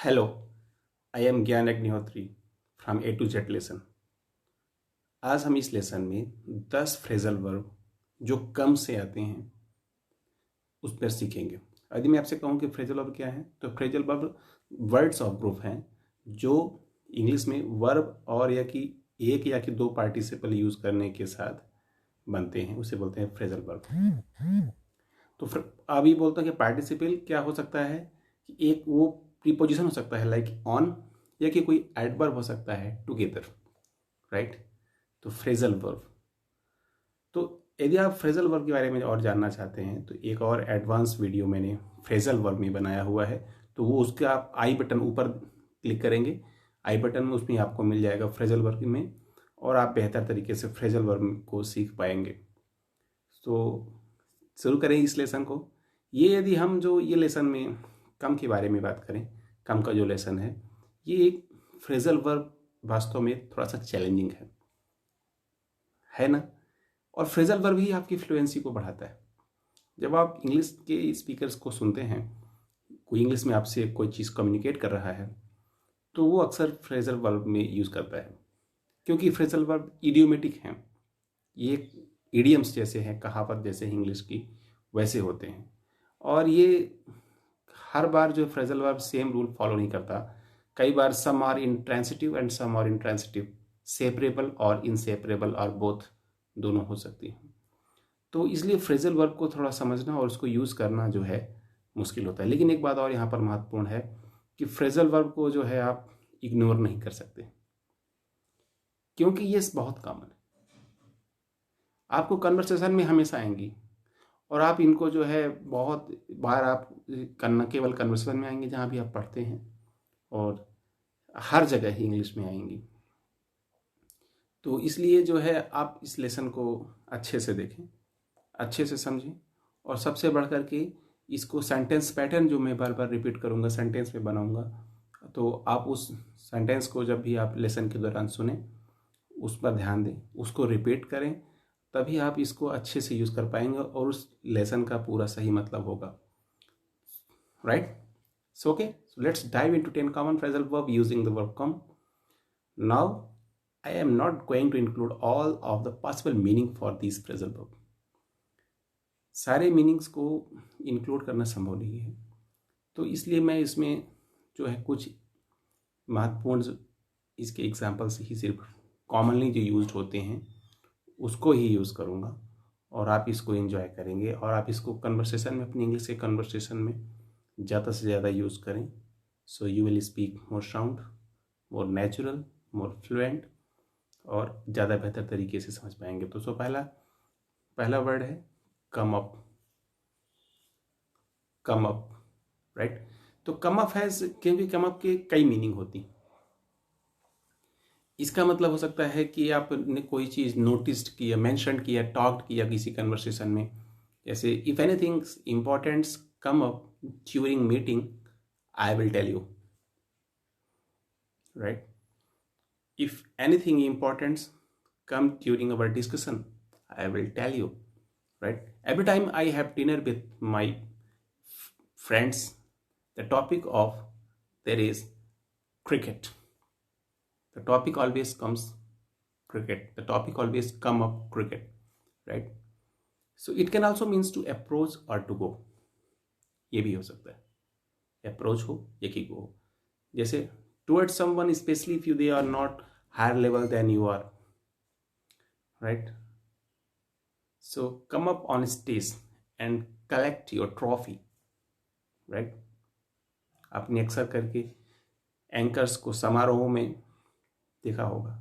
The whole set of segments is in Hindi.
Hello, I am Gyan Agnihotri from A to Z lesson. आज हम इस लेसन में 10 फ्रेजल वर्ब जो कम से आते हैं उस पर सीखेंगे। यदि मैं आपसे कहूँ कि फ्रेजल वर्ब क्या है, तो phrasal verb words of group हैं जो इंग्लिश में वर्ब और या कि एक या कि दो पार्टिसिपल यूज करने के साथ बनते हैं, उसे बोलते हैं फ्रेजल वर्ब। तो अभी बोलता हूँ कि पार्टिसिपल क्या हो सकता है कि एक वो प्रीपोजिशन हो सकता है लाइक ऑन, या कि कोई एडवर्ब हो सकता है टुगेदर, राइट। तो फ्रेजल वर्ब। तो यदि आप फ्रेजल वर्ब के बारे में और जानना चाहते हैं तो एक और एडवांस वीडियो मैंने फ्रेजल वर्ब में बनाया हुआ है, तो वो उसके आप आई बटन ऊपर क्लिक करेंगे, आई बटन में उसमें आपको मिल जाएगा फ्रेजल वर्ब में, और आप बेहतर तरीके से फ्रेजल वर्ब को सीख पाएंगे। तो शुरू करें इस लेसन को। ये यदि हम जो ये लेसन में कम के बारे में बात करें, कम का जो लेसन है, ये एक फ्रेजल वर्ब वास्तव में थोड़ा सा चैलेंजिंग है ना। और फ्रेजल वर्ब ही आपकी फ्लुएंसी को बढ़ाता है। जब आप इंग्लिश के स्पीकर्स को सुनते हैं, कोई इंग्लिश में आपसे कोई चीज़ कम्युनिकेट कर रहा है, तो वो अक्सर फ्रेजल वर्ब में यूज़ करता है, क्योंकि फ्रेजल वर्ब इडियोमेटिक हैं। ये इडियम्स जैसे हैं, कहावत जैसे इंग्लिश की वैसे होते हैं। और ये हर बार जो phrasal verb same rule follow नहीं करता। कई बार some are intransitive and some are intransitive, separable और इनसेपरेबल और बोथ, दोनों हो सकती हैं। तो इसलिए फ्रेजल वर्ब को थोड़ा समझना और उसको यूज़ करना जो है मुश्किल होता है। लेकिन एक बात और यहाँ पर महत्वपूर्ण है कि फ्रेजल वर्ब को जो है आप इग्नोर नहीं कर सकते, क्योंकि ये बहुत कॉमन है, आपको कन्वर्सेशन में हमेशा आएंगी, और आप इनको जो है बहुत बार आप करना केवल कन्वर्सेशन में आएंगे जहाँ भी आप पढ़ते हैं, और हर जगह ही इंग्लिश में आएंगी। तो इसलिए जो है आप इस लेसन को अच्छे से देखें, अच्छे से समझें, और सबसे बढ़ कर के इसको सेंटेंस पैटर्न जो मैं बार बार रिपीट करूँगा, सेंटेंस में बनाऊँगा, तो आप उस सेंटेंस को जब भी आप लेसन के दौरान सुने उस पर ध्यान दें, उसको रिपीट करें, तभी आप इसको अच्छे से यूज़ कर पाएंगे और उस लेसन का पूरा सही मतलब होगा, right. So okay, so let's dive into 10 common phrasal verb using the verb come. Now I am not going to include all of the possible meaning for these phrasal verb. सारे मीनिंग्स को इंक्लूड करना संभव नहीं है, तो इसलिए मैं इसमें जो है कुछ महत्वपूर्ण इसके एग्जाम्पल्स ही सिर्फ कॉमनली जो यूज्ड होते हैं उसको ही यूज़ करूँगा, और आप इसको एंजॉय करेंगे, और आप इसको कन्वर्सेशन में, अपनी इंग्लिश के कन्वर्सेशन में ज़्यादा से ज़्यादा यूज़ करें। So you will speak more sound, more natural, more fluent, और ज़्यादा बेहतर तरीके से समझ पाएंगे। तो पहला वर्ड है कम अप। कम अप, राइट। तो कम अप है, क्योंकि कम अप के कई मीनिंग होती। इसका मतलब हो सकता है कि आपने कोई चीज़ नोटिस किया, मेंशन किया, टॉक्ड किया किसी कन्वर्सेशन में, जैसे if anything important come up during meeting I will tell you, right. If anything important come during our discussion, I will tell you, right. Every time I have dinner with my friends, the topic of there is cricket, the topic always comes cricket, the topic always come up cricket, right. So it can also means to approach or to go, ये भी हो सकता है, approach हो या कि go हो। जैसे towards someone, especially if they are not higher level than you are, right. So come up on stage and collect your trophy, right. आपने अक्सर करके एंकर्स को समारोह में देखा होगा,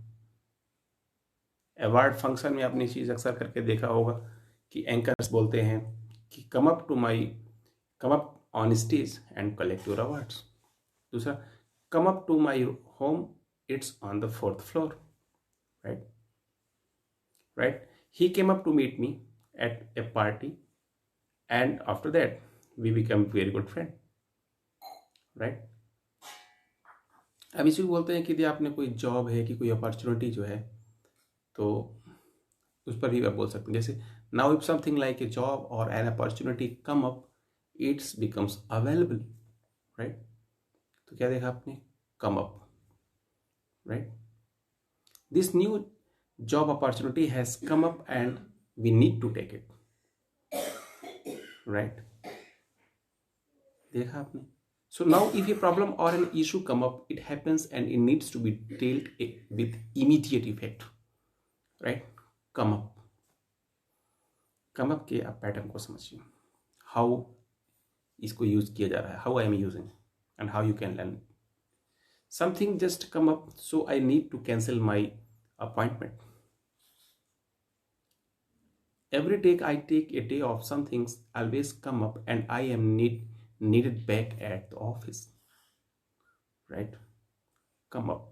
अवार्ड फंक्शन में आपने चीज़ अक्सर करके देखा होगा कि एंकर्स बोलते हैं कि come up on stage and collect your awards. दूसरा, come up to my home, it's on the 4th floor, right. Right, he came up to meet me at a party and after that we become very good friend, right. अब इसी को बोलते हैं कि यदि आपने कोई जॉब है कि कोई अपॉर्चुनिटी जो है, तो उस पर भी आप बोल सकते हैं। जैसे now if something like a job और an opportunity come up, it's becomes available, right. तो क्या देखा आपने, come up, right. This new job opportunity has come up and we need to take it, right. देखा आपने। So now if a problem or an issue come up, it happens and it needs to be dealt with immediate effect, right? Come up, come up के आप पैटर्न को समझिए, हाउ इसको यूज किया जा रहा है, how I am using and how you can learn. Something just come up so I need to cancel my appointment. Every day I take a day off, some things always come up and I am needed back at the office, right? Come up।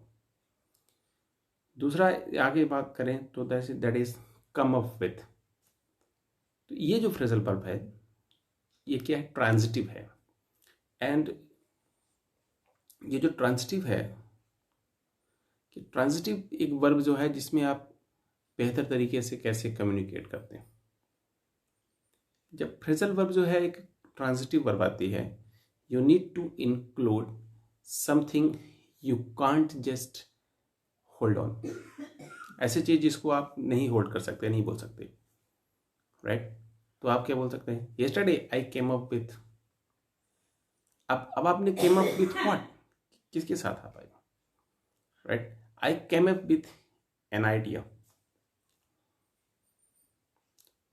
दूसरा आगे बात करें तो that is come up with. तो ये जो फ्रेजल वर्ब है ये क्या है, ट्रांजिटिव है। एंड ये जो ट्रांजिटिव है, कि ट्रांजिटिव एक वर्ब जो है जिसमें आप बेहतर तरीके से कैसे कम्युनिकेट करते हैं। जब फ्रेजल वर्ब जो है एक ट्रांजिटिव वर्ब आती है, you need to include something you can't just hold on, ऐसी चीज जिसको आप नहीं होल्ड कर सकते, नहीं बोल सकते, राइट। तो आप क्या बोल सकते हैं, yesterday I came up with. अब आपने केम अप विथ व्हाट, किसके साथ आप आए, right. I came up with an idea,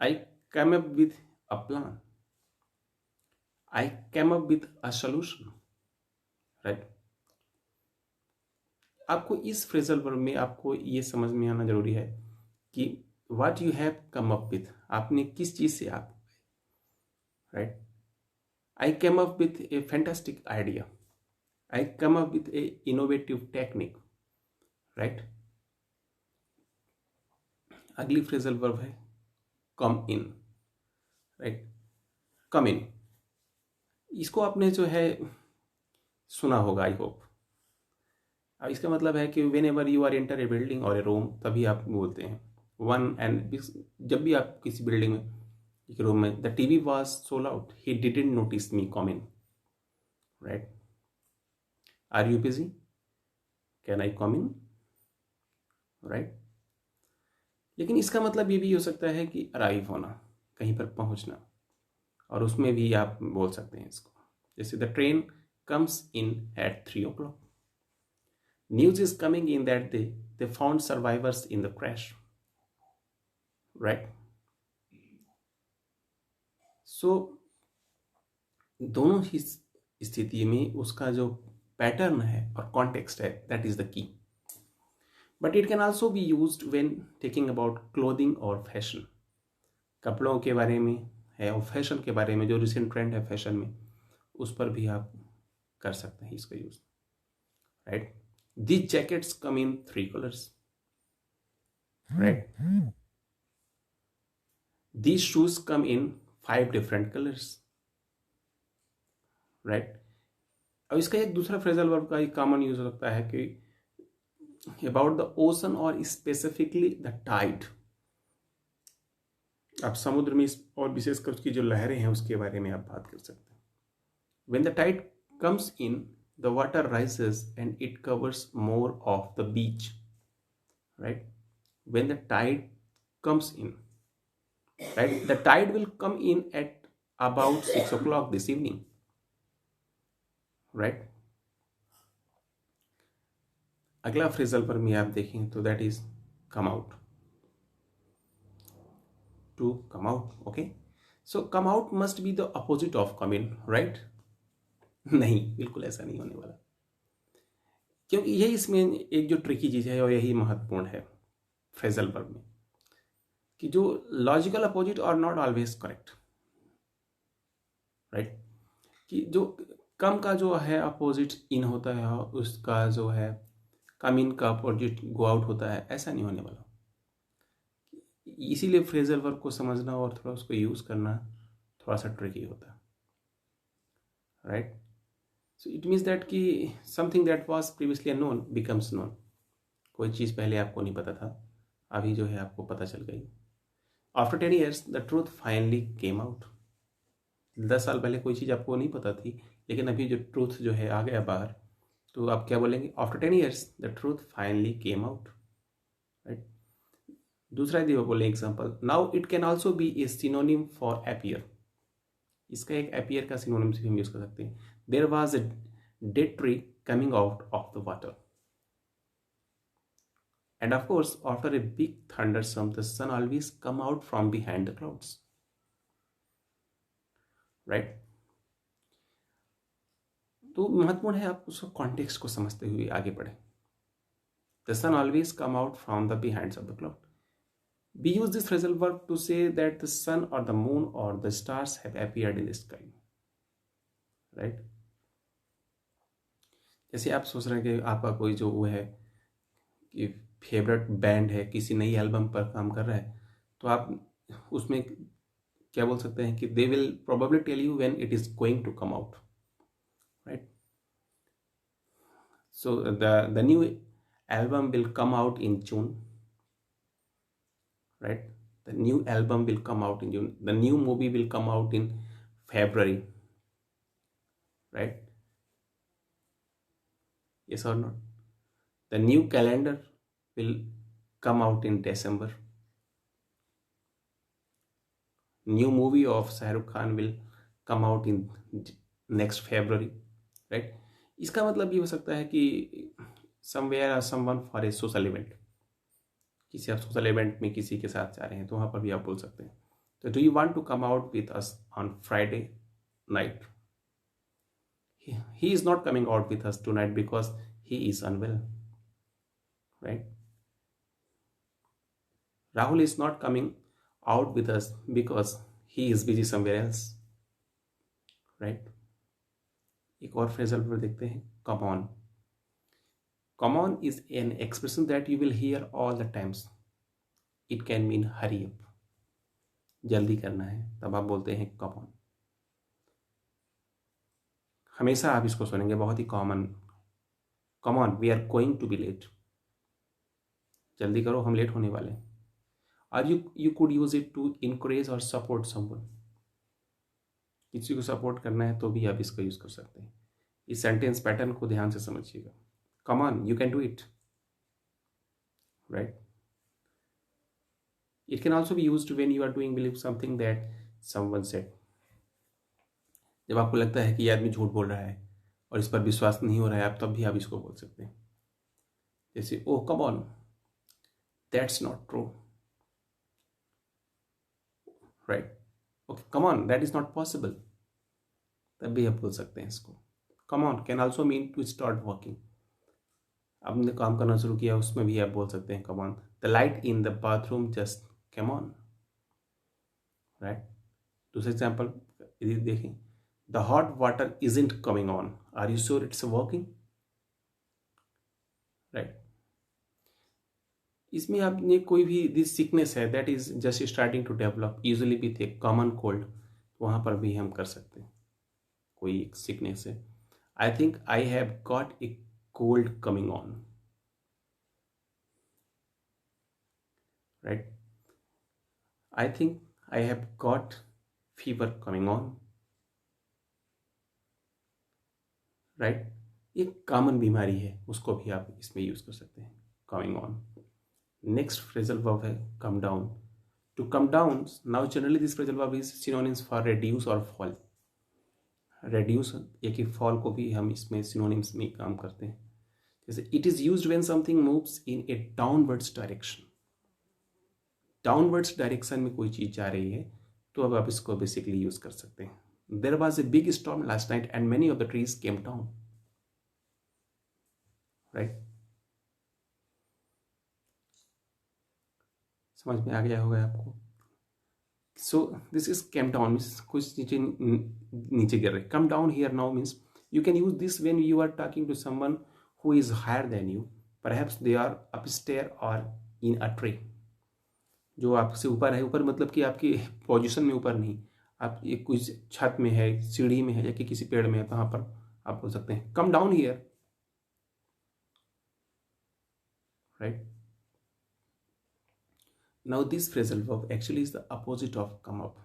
I came up with a plan, I came up with a solution, right. आपको इस फ्रेजल वर्ब में आपको ये समझ में आना जरूरी है कि what you have come up with, आपने किस चीज से आप, right. I came up with A fantastic idea, I come up with A innovative technique, right. अगली फ्रेजल वर्ब है कम इन, राइट। कम इन, इसको आपने जो है सुना होगा आई होप। अब इसका मतलब है कि whenever you are enter a building और ए रूम, तभी आप बोलते हैं वन एंड, जब भी आप किसी बिल्डिंग में, एक रूम में, the TV was so loud he didn't notice me come in, right. Are you busy, can I come in, right. लेकिन इसका मतलब ये भी हो सकता है कि अराइव होना, कहीं पर पहुंचना, और उसमें भी आप बोल सकते हैं इसको, जैसे the train comes in at 3 o'clock, news is coming in that they found survivors in the crash, right. So दोनों ही स्थिति में उसका जो पैटर्न है और कॉन्टेक्स्ट है, that is the key. But it can also be used when taking about clothing और फैशन, कपड़ों के बारे में है और फैशन के बारे में, जो रिसेंट ट्रेंड है फैशन में, उस पर भी आप कर सकते हैं इसका use, right. These jackets come in 3 colors, right. These shoes come in 5 different colors, right. अब इसका एक दूसरा फ्रेजल वर्ब का एक कॉमन यूज हो सकता है कि अबाउट द ओशन और स्पेसिफिकली द टाइड, आप समुद्र में और विशेषकर उसकी जो लहरें हैं उसके बारे में आप बात कर सकते हैं। When the tide comes in the water rises and it covers more of the beach, right. When the tide comes in, right, the tide will come in at about 6 o'clock this evening, right. अगला फ्रेजल पर में आप देखें तो that is come out, to come out, okay. So come out must be the opposite of come in, right. नहीं, बिल्कुल ऐसा नहीं होने वाला, क्योंकि यही इसमें एक जो ट्रिकी चीज है और यही महत्वपूर्ण है फ्रेजल वर्ब में, कि जो logical opposite are not always correct, right. कि जो कम का जो है अपोजिट इन होता है, उसका जो है कम इन का अपोजिट गो आउट होता है, ऐसा नहीं होने वाला। इसीलिए फ्रेजल वर्ब को समझना और थोड़ा उसको यूज करना थोड़ा सा ट्रिकी होता है, right. So it means that कि something that was previously unknown becomes known, कोई चीज़ पहले आपको नहीं पता था, अभी जो है आपको पता चल गई। After 10 years the truth finally came out, 10 साल पहले कोई चीज़ आपको नहीं पता थी, लेकिन अभी जो ट्रूथ जो है आ गया बाहर, तो आप क्या बोलेंगे? After 10 years the truth finally came out, right. दूसरा यदि वो बोले example, now it can also be A synonym for appear. इसका एक अपीयर का सिनोनिम से भी हम यूज कर सकते हैं। There was a dead tree coming out of the water, and of course after a big thunderstorm the sun always come out from behind the clouds, right? तो महत्वपूर्ण है आप उसको कॉन्टेक्स्ट को समझते हुए आगे बढ़े। The sun always come out from the behind of the cloud. We use this phrasal verb to say that the sun or the moon or the stars have appeared in the sky, right? जैसे आप सोच रहे हैं कि आपका कोई जो वो है कि फेवरेट बैंड है, किसी नई एल्बम पर काम कर रहा है, तो आप उसमें क्या बोल सकते हैं कि they will probably tell you when it is going to come out, right? So the new album will come out in June, right? The new album will come out in June. The new movie will come out in February, right? Yes or not? The new calendar will come out in December. New movie of Shah Rukh Khan will come out in next February, right? इसका मतलब ये हो सकता है कि somewhere or someone for a social event, किसी आप सोशल इवेंट में किसी के साथ जा रहे हैं तो वहाँ पर भी आप बोल सकते हैं। तो do you want to come out with us on Friday night? He is not coming out with us tonight because he is unwell, right? Rahul is not coming out with us because he is busy somewhere else, right? एक और फ्रेजल वर्ब देखते हैं, come on. Come on is an expression that you will hear all the times. It can mean hurry up, जल्दी करना है, तब आप बोलते हैं come on। हमेशा आप इसको सुनेंगे, बहुत ही common. Come on, we are going to be late, जल्दी करो हम लेट होने वाले हैं। और you could use it to encourage or support someone, किसी को सपोर्ट करना है तो भी आप इसको यूज कर सकते हैं। इस सेंटेंस पैटर्न को ध्यान से समझिएगा। Come on, you can do it, right? It can also be used when you are doing believe something that someone said. जब आपको लगता है कि ये आदमी झूठ बोल रहा है और इस पर विश्वास नहीं हो रहा है, आप तब भी आप इसको बोल सकते हैं। जैसे oh come on, that's not true, right? Okay come on, that is not possible, तब भी आप बोल सकते हैं इसको। Come on can also mean to start working, आपने काम करना शुरू किया, उसमें भी आप बोल सकते हैं come on. The light in the bathroom just come on, right? दूसरा एग्जाम्पल यदि देखें, the hot water isn't coming on, are you sure it's working, right? इसमें आपने कोई भी दिस सिकनेस है that is just starting to develop, usually with a common cold, वहां पर भी हम कर सकते हैं। कोई एक सिकनेस है, I think I have got a cold coming on, right? I think I have got fever coming on, right? ये कॉमन बीमारी है, उसको भी आप इसमें यूज कर सकते हैं, coming on. Next phrasal verb है come down. To come down, now generally this phrasal verb is synonyms for reduce और फॉल। रेड्यूस या कि फॉल को भी हम इसमें सिनोनिम्स में काम करते हैं। जैसे it is used when something moves in A downwards direction, downwards direction में कोई चीज जा रही है तो अब आप इसको बेसिकली यूज कर सकते हैं। There was a big storm last night and many of the trees came down, right? समझ में आ गया होगा आपको। So this is came down means कुछ नीचे नीचे गिर रहे। Come down here now means you can use this when you are talking to someone who is higher than you, perhaps they are upstair or in a tree, जो आपसे ऊपर है। ऊपर मतलब कि आपकी पोजीशन में ऊपर नहीं, आप ये कुछ छत में है, सीढ़ी में है, या कि किसी पेड़ में है, वहां पर आप बोल सकते हैं कम down here, right? Now this phrasal verb actually is the opposite of come up,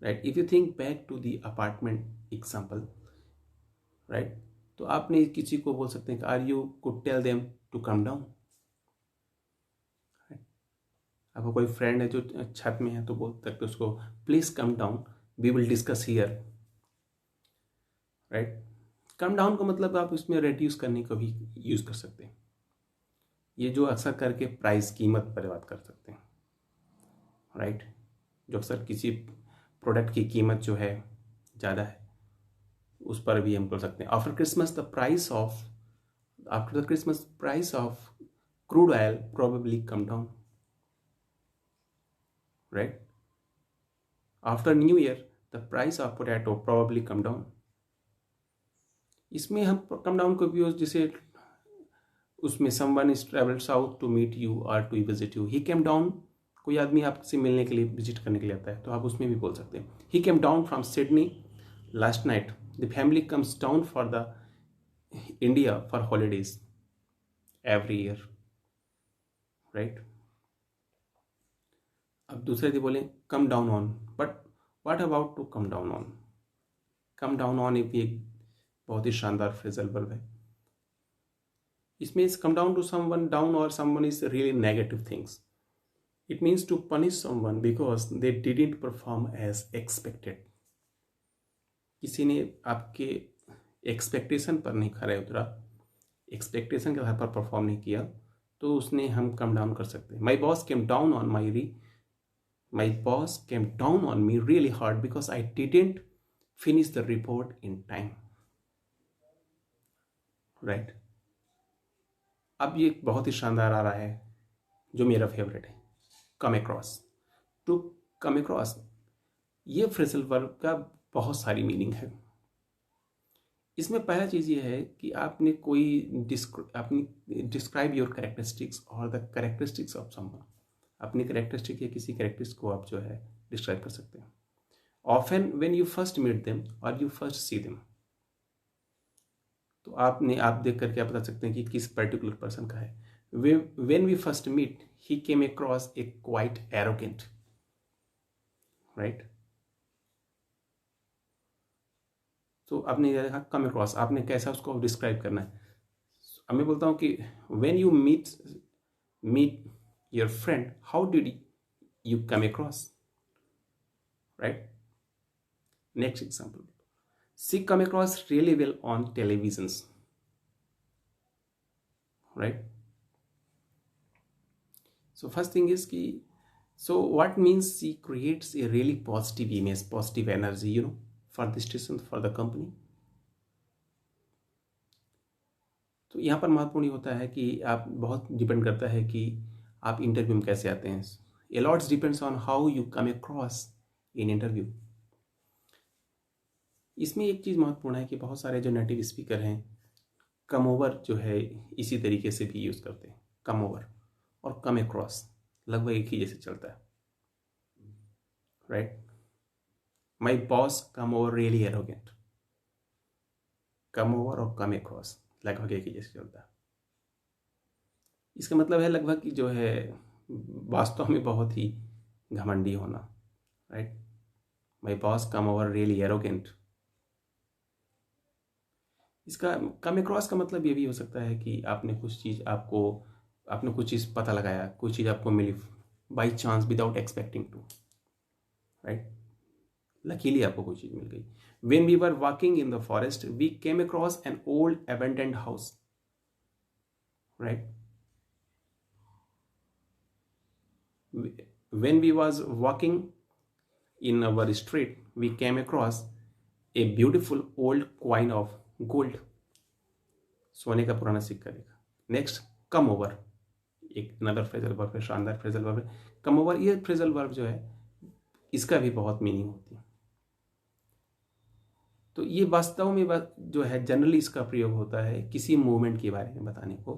right? If you think back to the apartment example, right? तो आपने किसी को बोल सकते हैं कि are you could tell them to come down. आपका कोई फ्रेंड है जो छत में है तो बोल सकते उसको please come down, we will discuss here, right. Come down का मतलब आप इसमें रेड्यूस करने को भी यूज कर सकते हैं। ये जो अक्सर करके प्राइस कीमत पर बात कर सकते हैं, राइट। जो अक्सर किसी प्रोडक्ट की कीमत जो है ज़्यादा है उस पर भी हम कर सकते हैं। After Christmas price of crude oil probably come down, right. After new year the price of potato probably come down. इसमें हम कम डाउन को भी जैसे उसमें someone is travelled south to meet you और to visit you, he came down, कोई आदमी आपसे मिलने के लिए विजिट करने के लिए आता है तो आप उसमें भी बोल सकते हैं he came down from Sydney last night, the family comes down for the India for holidays every year, right. अब दूसरे दिन बोले come down on, but what about to come down on. Come down on भी एक बहुत ही शानदार फ्रेजल वर्ब है। इसमें come down to someone, down और someone is really negative things. It means to punish someone because they didn't perform as expected. किसी ने आपके एक्सपेक्टेशन पर नहीं खरा उतरा, एक्सपेक्टेशन के आधार पर परफॉर्म नहीं किया, तो उसने हम कम डाउन कर सकते हैं। My boss came down on me really hard because I didn't finish the report in time, right. अब ये बहुत ही शानदार आ रहा है जो मेरा फेवरेट है, come across. To come across ये फ्रेजल वर्ब का बहुत सारी मीनिंग है। इसमें पहला चीज़ ये है कि आपने कोई डिस्क्राइब योर कैरेक्टरिस्टिक्स और द कैरेक्टरिस्टिक्स ऑफ समवन, अपनी कैरेक्टरिस्टिक या किसी कैरेक्टरिस्टिक को आप जो है डिस्क्राइब कर सकते हैं। Often when you first meet them or you first see them, तो आप देख करके आप बता सकते हैं कि किस पर्टिकुलर पर्सन का है। When we first meet, he came across a quite arrogant, right? तो आपने देखा come across, आपने कैसा उसको डिस्क्राइब करना है। अब मैं बोलता हूँ कि when you meet your friend, how did you come across, right? Next example, she come across really well on televisions, right? So first thing is कि so what means she creates a really positive image, positive energy, for the station, for the company. तो यहाँ पर महत्वपूर्ण होता है कि आप बहुत डिपेंड करता है कि आप इंटरव्यू में कैसे आते हैं। A lot depends on how you come across in interview. इसमें एक चीज़ महत्वपूर्ण है कि बहुत सारे जो नेटिव स्पीकर हैं कम ओवर जो है इसी तरीके से भी यूज़ करते हैं। कम ओवर और कम अक्रॉस लगभग एक ही जैसे चलता है, right. My boss come over really arrogant, come over और कम अक्रॉस लगभग एक ही जैसे चलता है। इसका मतलब है लगभग कि जो है वास्तव में बहुत ही घमंडी होना, right. My boss come over really arrogant. इसका कम अक्रॉस का मतलब ये भी हो सकता है कि आपने कुछ चीज़ पता लगाया, कुछ चीज़ आपको मिली by chance without expecting to, right. Luckily आपको कोई चीज़ मिल गई। When we were walking in the forest, we came across an old abandoned house, right? When we was walking in our street, we came across a beautiful old coin of gold. सोने का पुराना सिक्का देखा। नेक्स्ट कम ओवर, एक अनदर फ्रेजल वर्ब है, शानदार फ्रेजल वर्ब है कम ओवर। ये फ्रेजल वर्ब जो है इसका भी बहुत मीनिंग होती है। तो ये वास्तव में जो है जनरली इसका प्रयोग होता है किसी मूवमेंट के बारे में बताने को,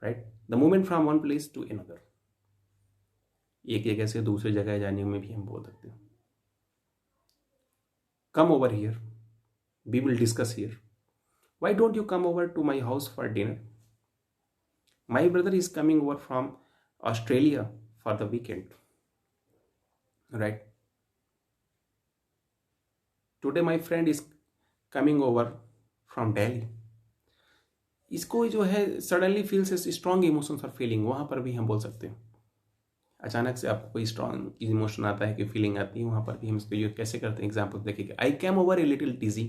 राइट। The movement from one place to another, एक जगह से दूसरी जगह जाने में भी हम बोल सकते हैं। Come over here, we will discuss here. Why don't you come over to my house for dinner. My brother is coming over from Australia for the weekend, right. Today my friend is coming over from Delhi. इसको जो है सडनली फील्स स्ट्रॉन्ग इमोशंस और फीलिंग, वहाँ पर भी हम बोल सकते हैं। अचानक से आपको कोई स्ट्रॉन्ग इमोशन आता है कि फीलिंग आती है, वहाँ पर भी हम इसको यूज कैसे करते हैं। एग्जाम्पल देखिए, I came over a little dizzy,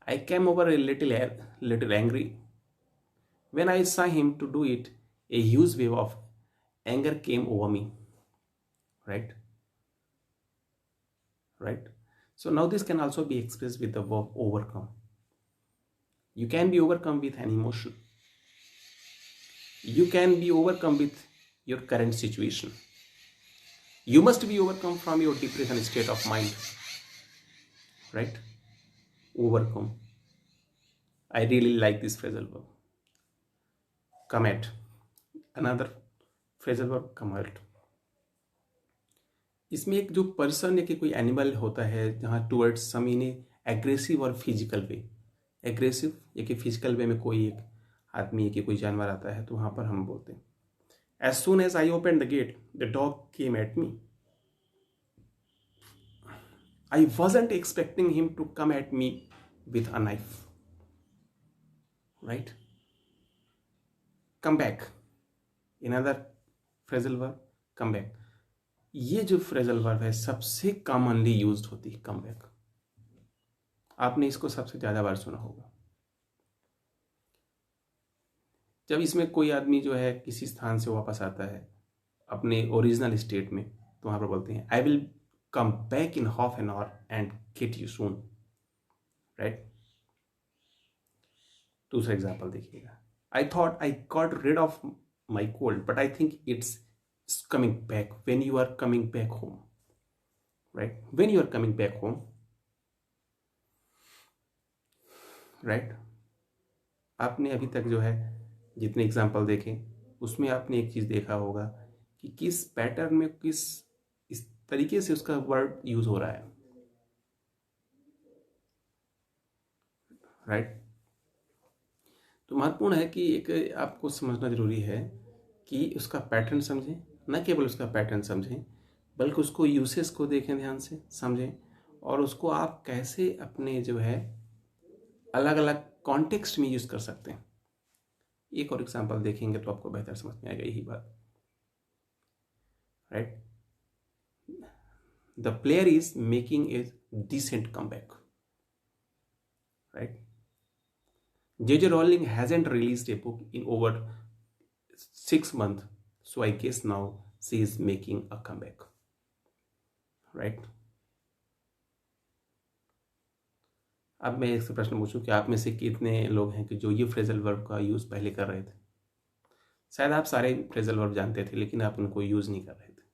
I came over a little angry, when I saw him to do it, a huge wave of anger came over me. Right? Right? So now this can also be expressed with the verb overcome. You can be overcome with an emotion. You can be overcome with your current situation. You must be overcome from your depression state of mind. Right? Overcome. I really like this phrasal verb. Come at. Another phrasal verb, come at. इसमें एक जो पर्सन या कि कोई एनिमल होता है जहाँ टूवर्ड्स सम इन एग्रेसिव और फिजिकल वे, एग्रेसिव या कि फिजिकल वे में कोई एक आदमी या कि कोई जानवर आता है, तो वहाँ पर हम बोलते हैं as soon as I open the gate the dog came at me, I wasn't expecting him to come at me with a knife. Right? Come back, another phrasal verb, come back. ये जो फ्रेजल वर्ब है सबसे कॉमनली यूज्ड होती है, कम बैक. आपने इसको सबसे ज्यादा बार सुना होगा. जब इसमें कोई आदमी जो है किसी स्थान से वापस आता है अपने ओरिजिनल स्टेट में, तो वहां पर बोलते हैं I will come back in half an hour and get you soon. Right? दूसरा एग्जाम्पल देखिएगा, I thought I got rid of my cold but I think it's coming back when you are coming back home. Right? When you are coming back home. Right? आपने अभी तक जो है जितने एग्जाम्पल देखे उसमें आपने एक चीज देखा होगा कि किस पैटर्न में किस इस तरीके से उसका वर्ड यूज हो रहा है. राइट? तो महत्वपूर्ण है कि एक आपको समझना जरूरी है कि उसका पैटर्न समझें, न केवल उसका पैटर्न समझें बल्कि उसको यूसेस को देखें, ध्यान से समझें, और उसको आप कैसे अपने जो है अलग अलग कॉन्टेक्स्ट में यूज कर सकते हैं. एक और एग्जांपल देखेंगे तो आपको बेहतर समझ में आएगा यही बात. Right? The player is making a decent comeback. Right? J.J. Rowling hasn't released a book in over 6 months, so I guess now she is making a comeback. Right? अब मैं इससे प्रश्न पूछूं कि आप में से कितने लोग हैं कि जो ये फ्रेजल वर्ब का यूज पहले कर रहे थे. शायद आप सारे फ्रेजल वर्ब जानते थे लेकिन आप उनको यूज नहीं कर रहे थे.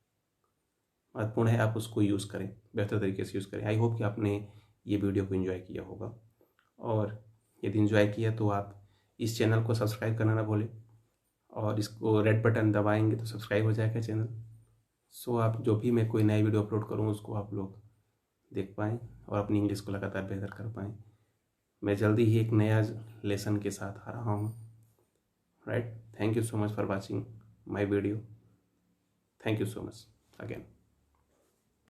महत्वपूर्ण है आप उसको यूज करें, बेहतर तरीके से यूज करें. आई होप कि आपने ये वीडियो को एंजॉय किया होगा, और यदि एंजॉय किया तो आप इस चैनल को सब्सक्राइब करना ना भूलें, और इसको रेड बटन दबाएंगे तो सब्सक्राइब हो जाएगा चैनल. सो आप जो भी मैं कोई नई वीडियो अपलोड करूँ उसको आप लोग देख पाएँ और अपनी इंग्लिश को लगातार बेहतर कर पाएँ. मैं जल्दी ही एक नया लेसन के साथ आ रहा हूँ. Right? Thank you so much for watching my video. Thank you so much again.